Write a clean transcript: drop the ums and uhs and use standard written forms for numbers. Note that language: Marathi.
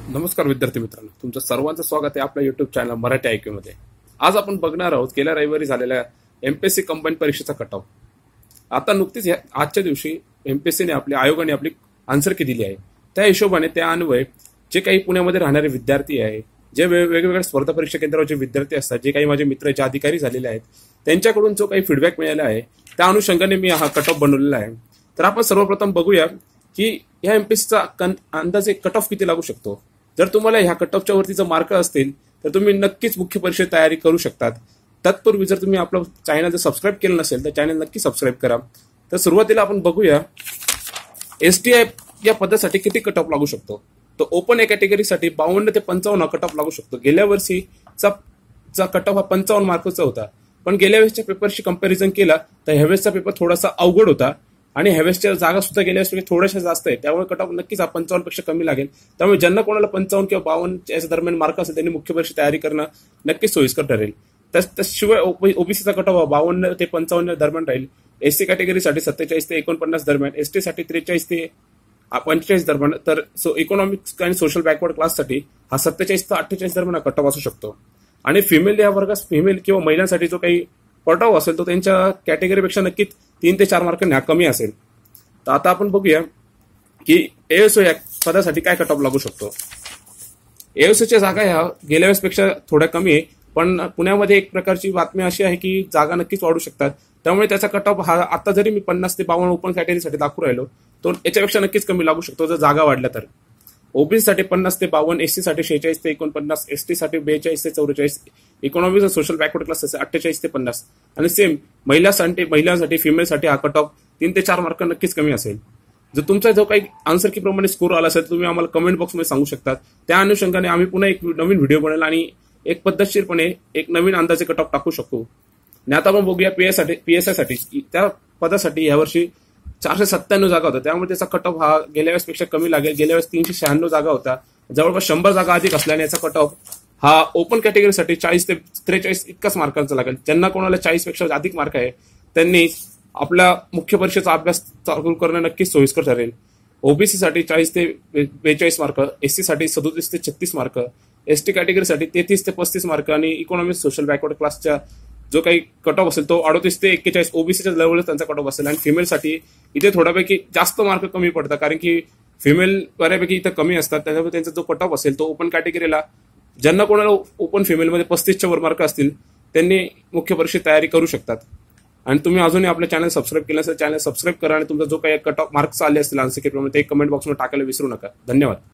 नमस्कार विद्यार्थी मित्रांनो, तुमचं सर्वांचं स्वागत आहे आपल्या युट्यूब चॅनल मराठी IQ मध्ये। आज आपण बघणार आहोत गेल्या रविवारी झालेल्या MPSC कंबाईन परीक्षेचा कट ऑफ। आता नुकतीच आजच्या दिवशी MPSCने आपल्या आयोगाने आपली आन्सर की दिली आहे। त्या हिशोबाने त्या अन्वये जे काही पुण्यामध्ये राहणारे विद्यार्थी आहे, जे वेगवेगळ्या स्पर्धा परीक्षा केंद्रावरचे विद्यार्थी असतात, जे काही माझे मित्र जे अधिकारी झालेले आहेत, त्यांच्याकडून जो काही फीडबॅक मिळाला आहे त्या अनुषंगाने मी हा कट ऑफ बनवलेला आहे। तर आपण सर्वप्रथम बघूया की या MPSCचा अंदाजे कट ऑफ किती लागू शकतो। जर तुम्हाला ह्या कट ऑफच्या वरती जर मार्क असतील तर तुम्ही नक्कीच मुख्य परीक्षेत तयारी करू शकतात। तत्पूर्वी जर तुम्ही आपलं चॅनल जर सबस्क्राईब केलं नसेल तर चॅनल नक्की सबस्क्राईब करा। तर सुरुवातीला आपण बघूया STI या पदासाठी किती कट ऑफ लागू शकतो। तो ओपन कॅटेगरीसाठी 52 ते 55 कट ऑफ लागू शकतो। गेल्या वर्षीचा कट ऑफ हा 55 मार्कचा होता, पण गेल्या वेळेसच्या पेपरशी कंपॅरिझन केला तर ह्यावेळेसचा पेपर थोडासा अवघड होता आणि ह्यावेळेसच्या जागा सुद्धा गेल्या वेळेस थोड्याशा जास्त आहे, त्यामुळे कट ऑफ नक्कीच 55 पेक्षा कमी लागेल। त्यामुळे ज्यांना कोणाला 55 किंवा 52 याच्या दरम्यान मार्क असेल त्यांनी मुख्य परीक्षा तयारी करणं नक्कीच सोयीस्कर ठरेल। त्याशिवाय ओबीसीचा कट ऑफ 52 ते 55 दरम्यान राहील। SC कॅटेगरीसाठी 47 ते 49 दरम्यान, ST साठी 43 ते 45 दरम्यान, तर इकॉनॉमिक्स आणि सोशल बॅकवर्ड क्लाससाठी हा 47 ते 48 दरम्यान कट ऑफ असू शकतो। आणि फिमेल या वर्गात फिमेल किंवा महिलांसाठी जो काही कट ऑफ असेल तो त्यांच्या कॅटेगरीपेक्षा नक्कीच 3 ते 4 मार्क कमी असेल। तर आता आपण बघूया की ASO या पदासाठी काय कट ऑफ लागू शकतो। ASOच्या जागा ह्या गेल्या वेळेसपेक्षा थोड्या कमी आहे, पण पुण्यामध्ये एक प्रकारची बातमी अशी आहे की जागा नक्कीच वाढू शकतात। त्यामुळे त्याचा कट ऑफ हा आता जरी मी 50 ते 52 ओपन कॅटेगरीसाठी दाखवू राहिलो तो याच्यापेक्षा नक्कीच कमी लागू शकतो जर जागा वाढल्या तर। ओबीसी साठी 50 ते 52, SC साठी 46 ते 49, ST साठी 42 ते 44, इकॉनॉमिक्स आणि सोशल बॅकवर्ड क्लास 48 ते 50 आणि सेम महिलांसाठी फिमेलसाठी हा कट ऑफ 3 ते 4 मार्क नक्कीच कमी असेल। जर तुमचा जो काही आन्सर की प्रमाणे स्कोर आला असेल तुम्ही आम्हाला कमेंट बॉक्समध्ये सांगू शकता। त्या अनुषंगाने आम्ही पुन्हा एक नवीन व्हिडिओ बनवला आणि एक पद्धतशीरपणे एक नवीन अंदाजे कट ऑफ टाकू शकतो। आणि आता आपण बघूया PSI साठी त्या पदासाठी यावर्षी 497 जागा होत्या, त्यामुळे त्याचा कट ऑफ हा गेल्या वेळेसपेक्षा कमी लागेल। गेल्या वेळेस 396 जागा होता, जवळपास 100 जागा अधिक असल्याने याचा कट ऑफ हा ओपन कॅटेगरीसाठी 40 ते 43 इतकाच मार्कांचा लागेल। ज्यांना कोणाला 40 पेक्षा अधिक मार्क आहे त्यांनी आपल्या मुख्य परीक्षेचा अभ्यास चालू करणं नक्कीच सोयीस्कर ठरेल। ओबीसी साठी 40 ते 42 मार्क, SC साठी 37 ते 36 मार्क, ST कॅटेगरीसाठी 33 ते 35 मार्क आणि इकॉनॉमिक्स सोशल बॅकवर्ड क्लासच्या जो काही कट ऑफ असेल तो 38 ते 41 ओबीसीच्या लेवलला त्यांचा कट ऑफ असेल। आणि फिमेलसाठी इथे थोड्यापैकी जास्त मार्क कमी पडतात, कारण की फिमेल बऱ्यापैकी इथं कमी असतात, त्याच्यामुळे त्यांचा जो कट ऑफ असेल तो ओपन कॅटेगरीला ज्यांना कोणाला ओपन फिमेलमध्ये 35च्या वर मार्क असतील त्यांनी मुख्य परीक्षेत तयारी करू शकतात। आणि तुम्ही अजूनही आपल्या चॅनल सबस्क्राईब केलं असेल चॅनल सबस्क्राईब करा आणि तुमचा जो काही कट ऑफ मार्क्स आले असतील आन्सर की प्रमाणे ते कमेंट बॉक्समध्ये टाकायला विसरू नका। धन्यवाद।